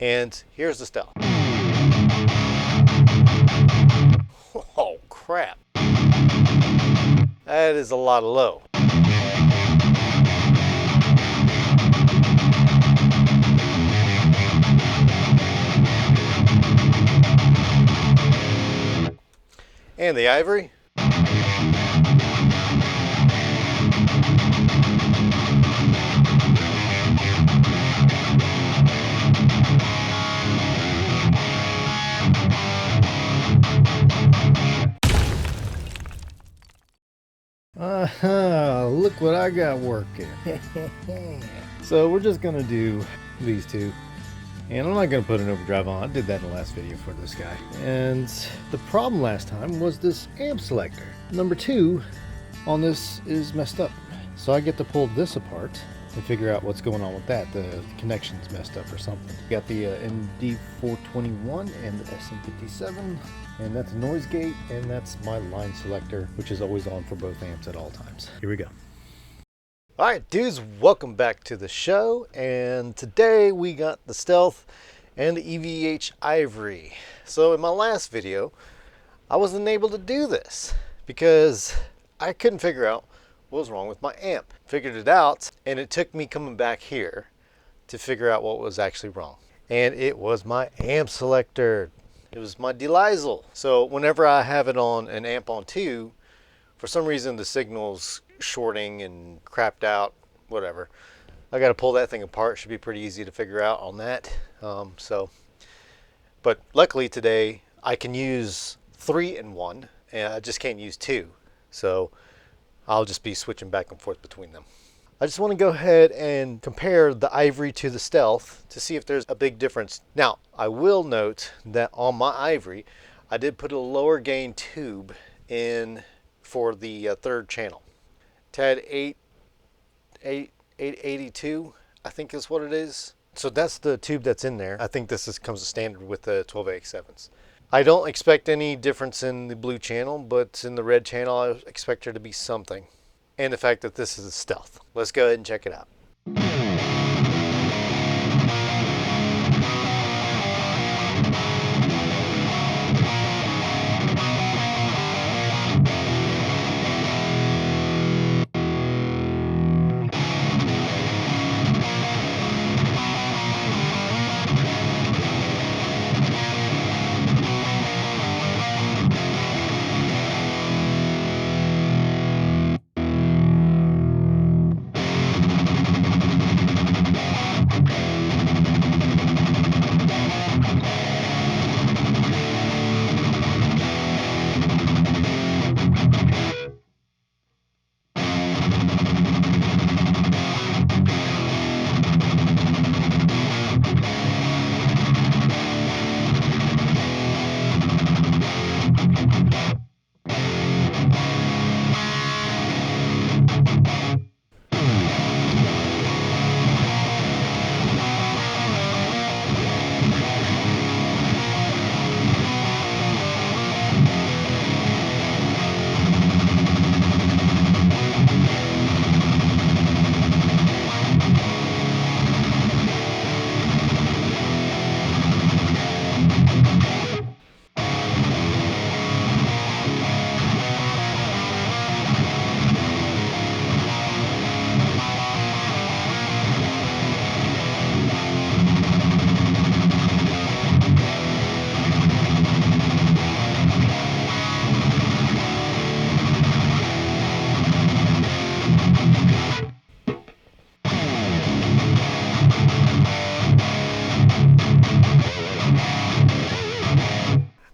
And here's the Stealth. Oh crap. That is a lot of low. And the Ivory. Look what I got working. So we're just gonna do these two. And I'm not going to put an overdrive on. I did that in the last video for this guy. And the problem last time was this amp selector. Number 2 on this is messed up. So I get to pull this apart and figure out what's going on with that. The connection's messed up or something. Got the MD421 and the SM57. And that's a noise gate. And that's my line selector, which is always on for both amps at all times. Here we go. Alright dudes, welcome back to the show, and today we got the Stealth and the EVH Ivory. So in my last video, I wasn't able to do this because I couldn't figure out what was wrong with my amp. Figured it out, and it took me coming back here to figure out what was actually wrong. And it was my amp selector. It was my Delysal. So whenever I have it on an amp on 2, for some reason the signal's shorting and crapped out, whatever. I got to pull that thing apart. Should be pretty easy to figure out on that. But luckily today I can use 3 in 1, and I just can't use 2. So I'll just be switching back and forth between them. I just want to go ahead and compare the Ivory to the Stealth to see if there's a big difference. Now, I will note that on my Ivory, I did put a lower gain tube in for the third channel. TAD 882, I think is what it is. So that's the tube that's in there. I think this comes standard with the 12AX7s. I don't expect any difference in the blue channel, but in the red channel I expect there to be something. And the fact that this is a Stealth. Let's go ahead and check it out.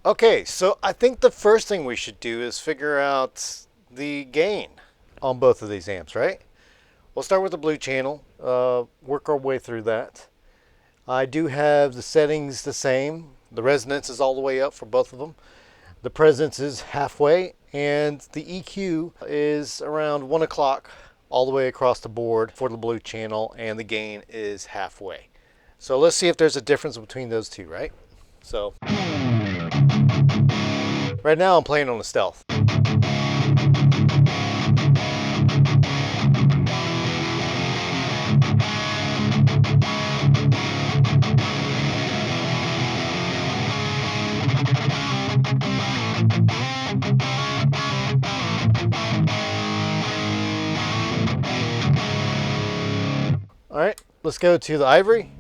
Okay, so I think the first thing we should do is figure out the gain on both of these amps, right? We'll start with the blue channel, work our way through that. I do have the settings the same. The resonance is all the way up for both of them. The presence is halfway, and the EQ is around 1 o'clock all the way across the board for the blue channel, and the gain is halfway. So let's see if there's a difference between those two, right? So right now I'm playing on the Stealth. let's go to the Ivory.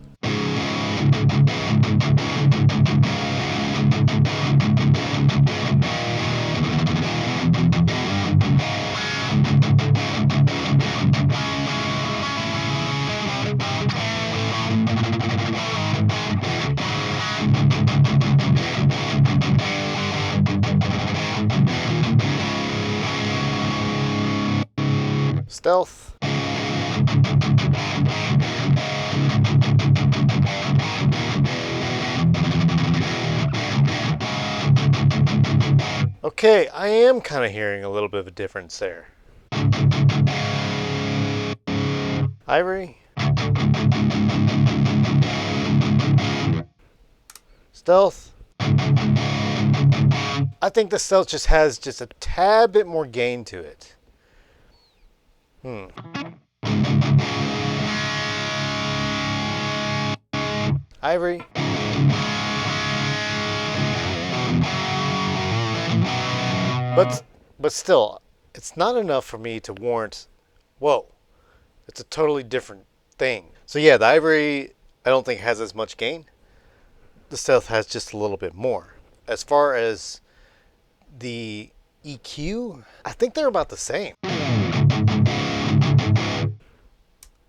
Stealth. Okay, I am kind of hearing a little bit of a difference there. Ivory. Stealth. I think the stealth just has just a tad bit more gain to it. Ivory. But still, it's not enough for me to warrant, whoa, it's a totally different thing. So yeah, the Ivory I don't think has as much gain. The stealth has just a little bit more. As far as the EQ, I think they're about the same.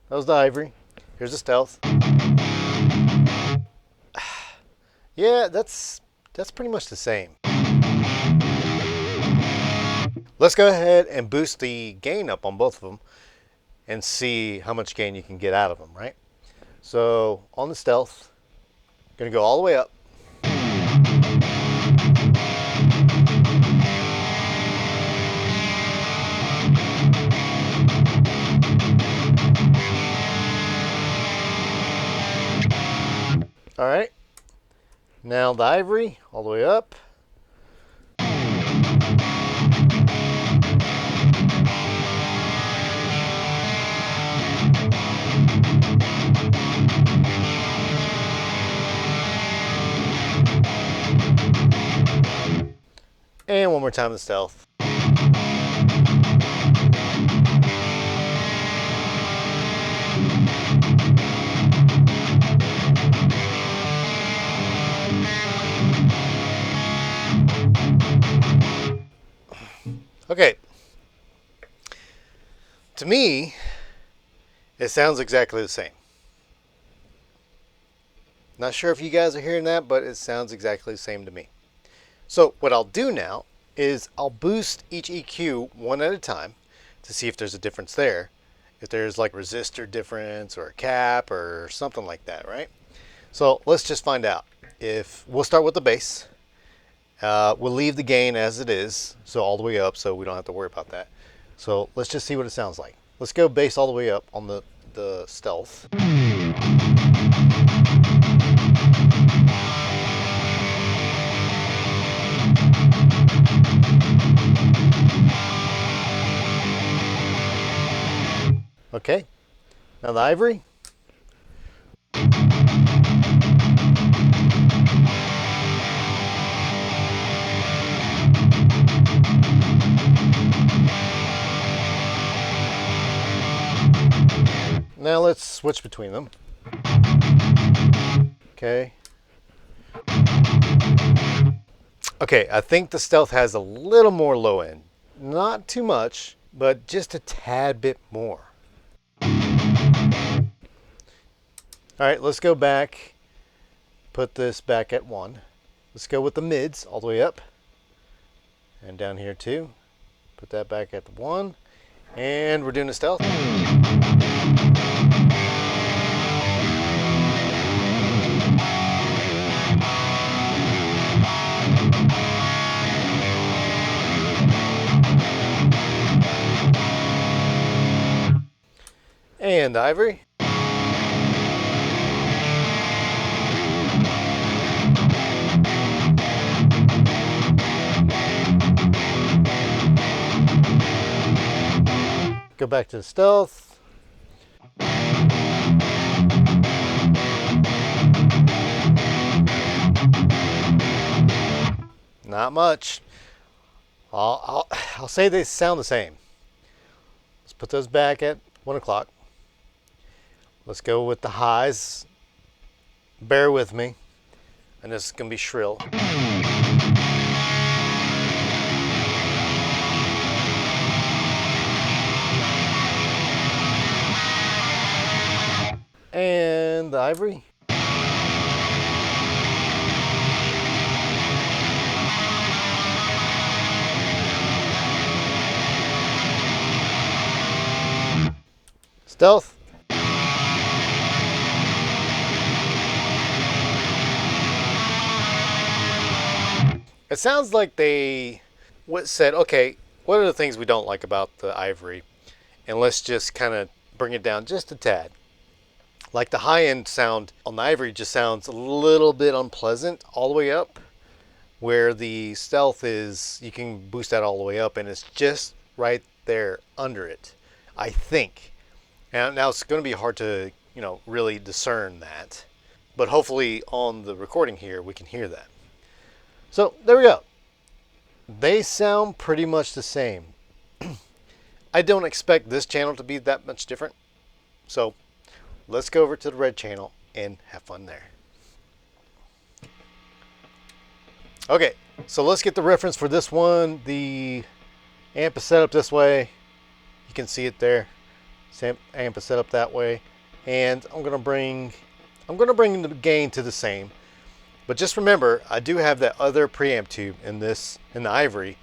That was the Ivory. Here's the stealth. Yeah, that's pretty much the same. Let's go ahead and boost the gain up on both of them and see how much gain you can get out of them, right? So on the stealth, gonna go all the way up. All right, now the Ivory, all the way up. And one more time the stealth. Okay. To me, it sounds exactly the same. Not sure if you guys are hearing that, but it sounds exactly the same to me. So what I'll do now is I'll boost each EQ one at a time to see if there's a difference there. If there's like resistor difference or a cap or something like that, right? So let's just find out. If we'll start with the bass. We'll leave the gain as it is, so all the way up, so we don't have to worry about that. So let's just see what it sounds like. Let's go bass all the way up on the stealth. Okay, now the Ivory. Now let's switch between them. Okay. Okay, I think the stealth has a little more low end. Not too much, but just a tad bit more. All right, let's go back. Put this back at 1. Let's go with the mids all the way up. And down here too. Put that back at the 1. And we're doing a stealth. And the Ivory. Go back to the stealth. Not much. I'll say they sound the same. Let's put those back at 1 o'clock. Let's go with the highs. Bear with me. And this is going to be shrill. And the Ivory. Stealth. It sounds like they said, okay, what are the things we don't like about the Ivory? And let's just kind of bring it down just a tad. Like the high end sound on the Ivory just sounds a little bit unpleasant all the way up, where the Stealth is, you can boost that all the way up and it's just right there under it, I think. And now it's going to be hard to, really discern that. But hopefully on the recording here, we can hear that. So there we go. They sound pretty much the same. I don't expect this channel to be that much different. So let's go over to the red channel and have fun there. Okay, so let's get the reference for this one. The amp is set up this way. You can see it there. Amp is set up that way. And I'm gonna bring the gain to the same. But just remember, I do have that other preamp tube in the Ivory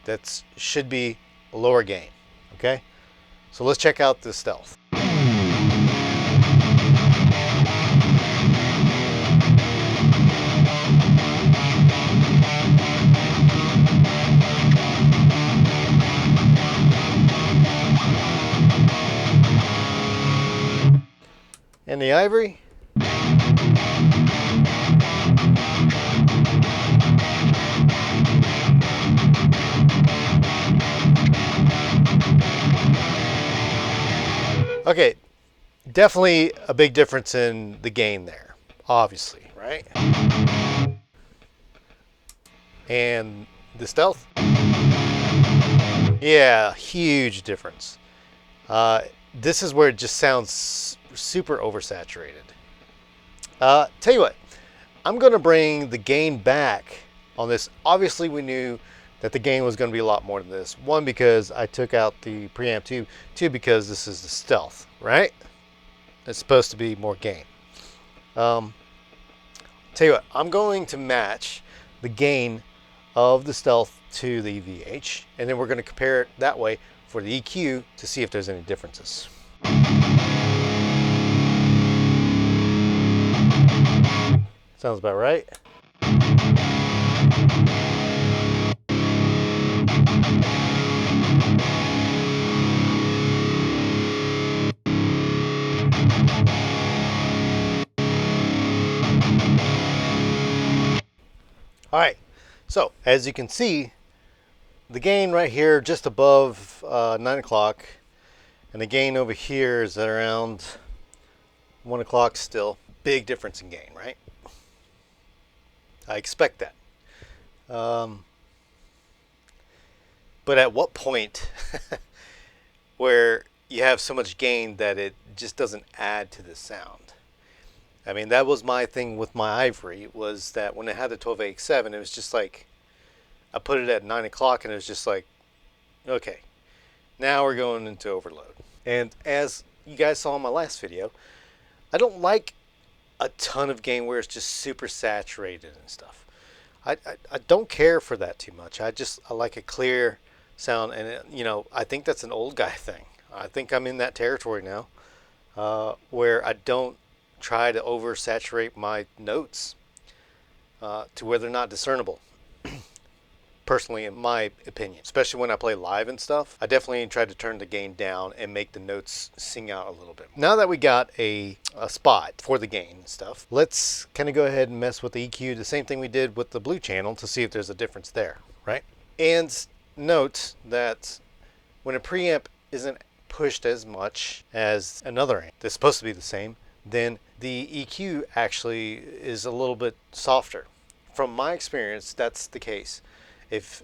that should be a lower gain. Okay? So let's check out the Stealth. And the Ivory. Okay, definitely a big difference in the gain there, obviously, right? And the Stealth? Yeah, huge difference. This is where it just sounds super oversaturated. Tell you what, I'm going to bring the gain back on this. Obviously, we knew that the gain was going to be a lot more than this. One, because I took out the preamp tube. Two, because this is the Stealth, right? It's supposed to be more gain. Tell you what, I'm going to match the gain of the Stealth to the EVH, and then we're going to compare it that way for the EQ to see if there's any differences. Sounds about right. All right, so as you can see, the gain right here just above 9 o'clock, and the gain over here is at around 1 o'clock still. Big difference in gain, right? I expect that. But at what point where you have so much gain that it just doesn't add to the sound? I mean, that was my thing with my Ivory, was that when it had the 12AX7, it was just like, I put it at 9 o'clock and it was just like, okay, now we're going into overload. And as you guys saw in my last video, I don't like a ton of gain where it's just super saturated and stuff. I don't care for that too much. I like a clear sound, and I think that's an old guy thing. I think I'm in that territory now, where I don't try to oversaturate my notes to where they're not discernible. Personally, in my opinion, especially when I play live and stuff, I definitely try to turn the gain down and make the notes sing out a little bit. Now that we got a spot for the gain and stuff, let's kind of go ahead and mess with the EQ, the same thing we did with the blue channel, to see if there's a difference there, right? And note that when a preamp isn't pushed as much as another amp that's supposed to be the same, then the EQ actually is a little bit softer. From my experience, that's the case.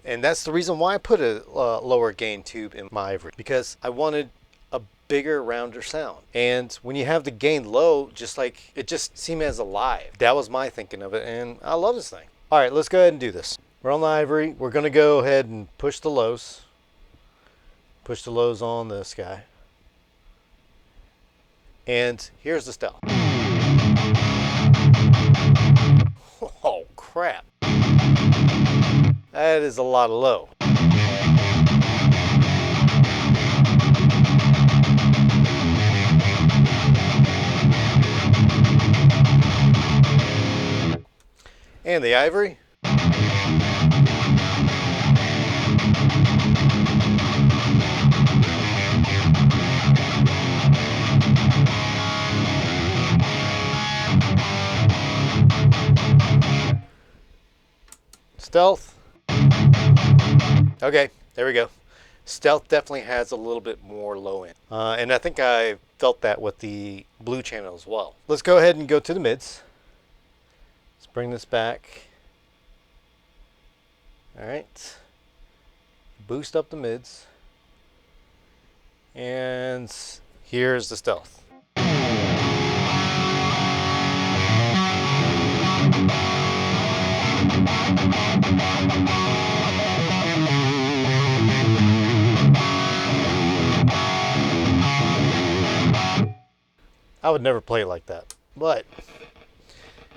And that's the reason why I put a lower gain tube in my Ivory, because I wanted a bigger, rounder sound. And when you have the gain low, just like it just seemed as alive. That was my thinking of it, and I love this thing. All right, let's go ahead and do this. We're on the Ivory. We're going to go ahead and push the lows. Push the lows on this guy. And here's the stealth. Oh, crap. That is a lot of low. And the Ivory. Stealth. Okay, there we go. Stealth definitely has a little bit more low end. And I think I felt that with the blue channel as well. Let's go ahead and go to the mids. Let's bring this back. All right. Boost up the mids. And here's the stealth. I would never play it like that, but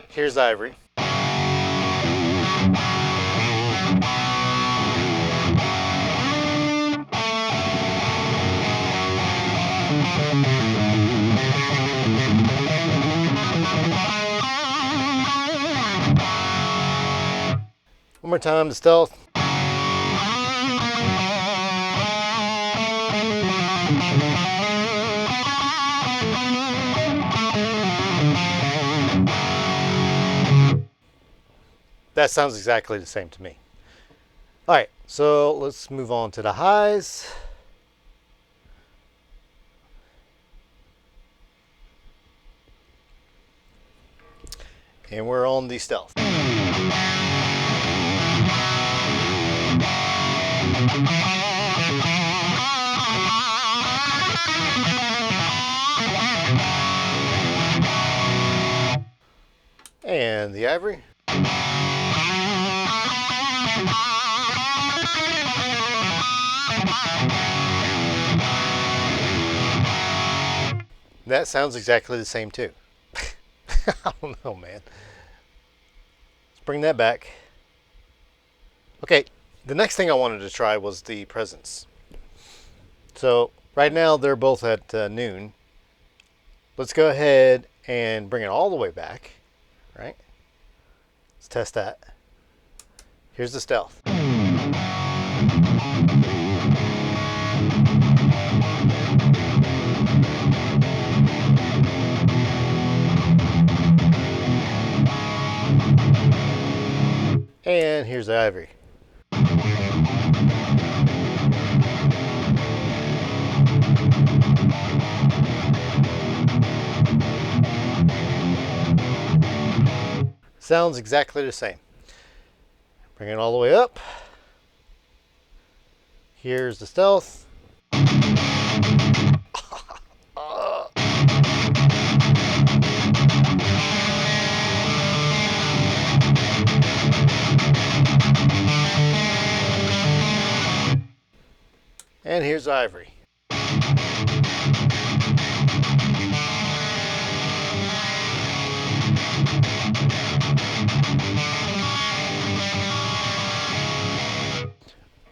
here's Ivory. One more time, the stealth. That sounds exactly the same to me. All right, so let's move on to the highs. And we're on the stealth. And the Ivory. That sounds exactly the same too. I don't know, man. Let's bring that back. Okay, the next thing I wanted to try was the presence. So right now they're both at noon. Let's go ahead and bring it all the way back, right? Let's test that. Here's the stealth. And here's the Ivory. Sounds exactly the same. Bring it all the way up. Here's the stealth. And here's Ivory.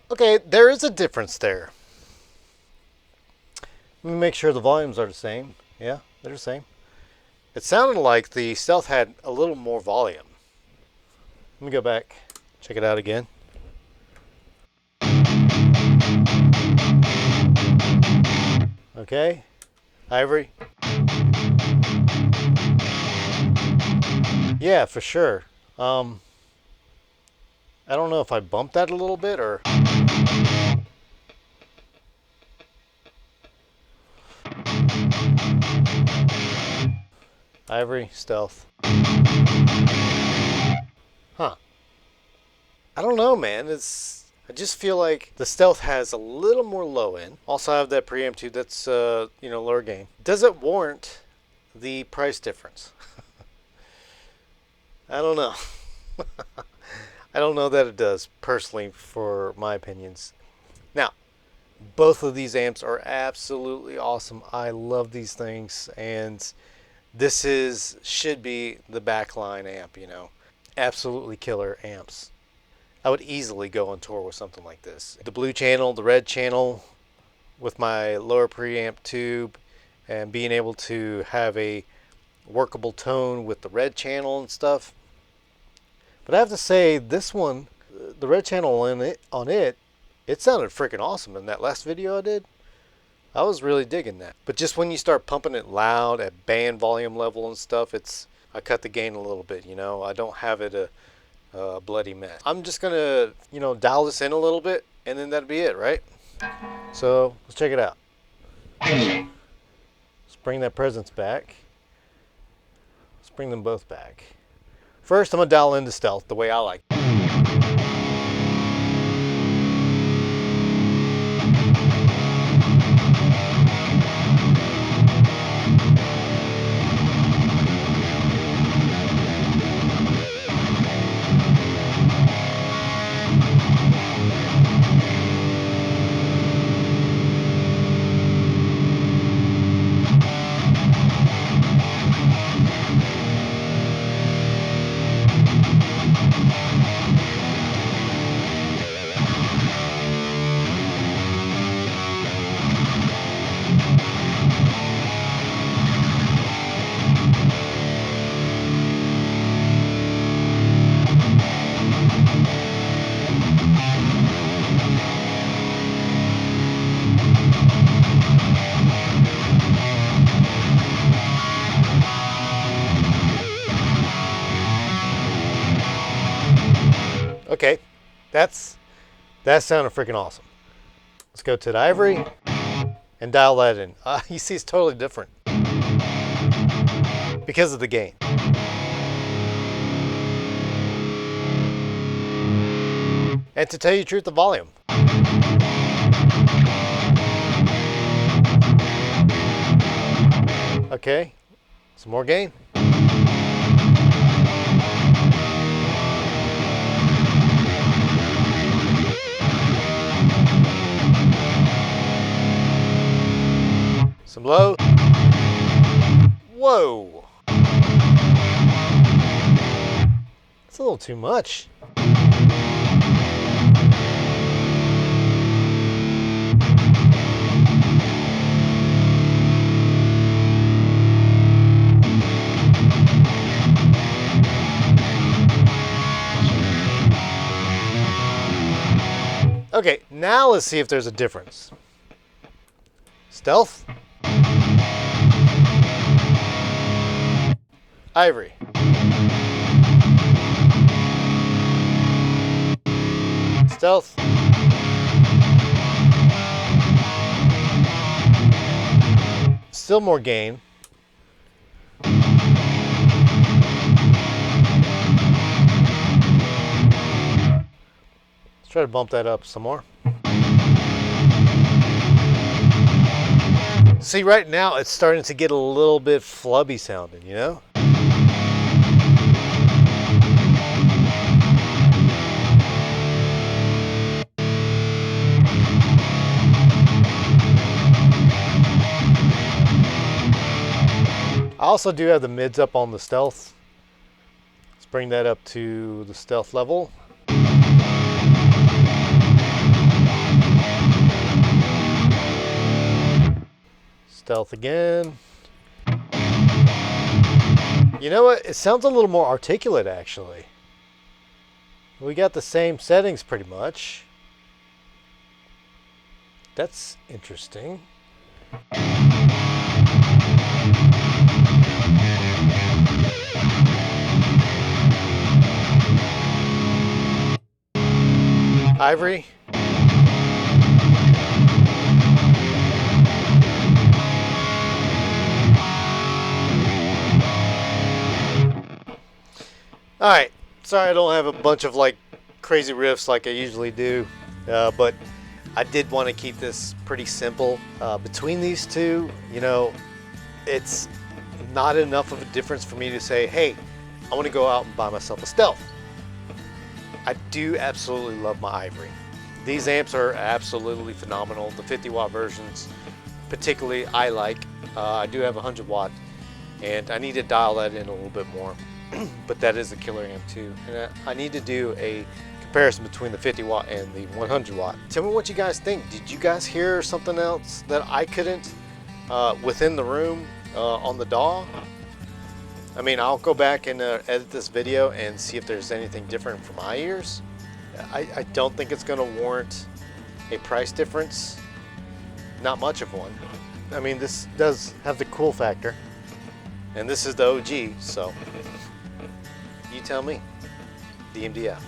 Okay, there is a difference there. Let me make sure the volumes are the same. Yeah, they're the same. It sounded like the stealth had a little more volume. Let me go back, check it out again. Okay, Ivory. Yeah, for sure. I don't know if I bumped that a little bit or... Ivory, stealth. Huh. I don't know, man. I just feel like the Stealth has a little more low end. Also, I have that preamp too that's lower gain. Does it warrant the price difference? I don't know. I don't know that it does, personally, for my opinions. Now, both of these amps are absolutely awesome. I love these things, and this should be the backline amp, Absolutely killer amps. I would easily go on tour with something like this. The blue channel, the red channel, with my lower preamp tube, and being able to have a workable tone with the red channel and stuff. But I have to say, this one, the red channel on it sounded freaking awesome in that last video I did. I was really digging that. But just when you start pumping it loud at band volume level and stuff, I cut the gain a little bit, I don't have it a bloody mess. I'm just gonna, dial this in a little bit, and then that'd be it, right? So let's check it out. Let's bring that presence back. Let's bring them both back. First, I'm gonna dial into Stealth the way I like. Okay, that sounded freaking awesome. Let's go to the Ivory and dial that in. You see, it's totally different because of the gain. And to tell you the truth, the volume. Okay, some more gain. Some low. Whoa. That's a little too much. Okay, now let's see if there's a difference. Stealth. Ivory. Stealth. Still more gain. Let's try to bump that up some more. See, right now it's starting to get a little bit flubby sounding, I also do have the mids up on the Stealth. Let's bring that up to the Stealth level. Stealth again. You know what? It sounds a little more articulate, actually. We got the same settings pretty much. That's interesting. Ivory. Alright, sorry I don't have a bunch of crazy riffs like I usually do. but I did want to keep this pretty simple. Between these two, you know, it's not enough of a difference for me to say, hey, I want to go out and buy myself a Stealth. I do absolutely love my Ivory. These amps are absolutely phenomenal. The 50 watt versions particularly I like. I do have a 100 watt and I need to dial that in a little bit more. But that is a killer amp too. And I need to do a comparison between the 50 watt and the 100 watt. Tell me what you guys think. Did you guys hear something else that I couldn't within the room on the DAW? I mean, I'll go back and edit this video and see if there's anything different for my ears. I don't think it's going to warrant a price difference. Not much of one. I mean, this does have the cool factor. And this is the OG, so you tell me. DMDF.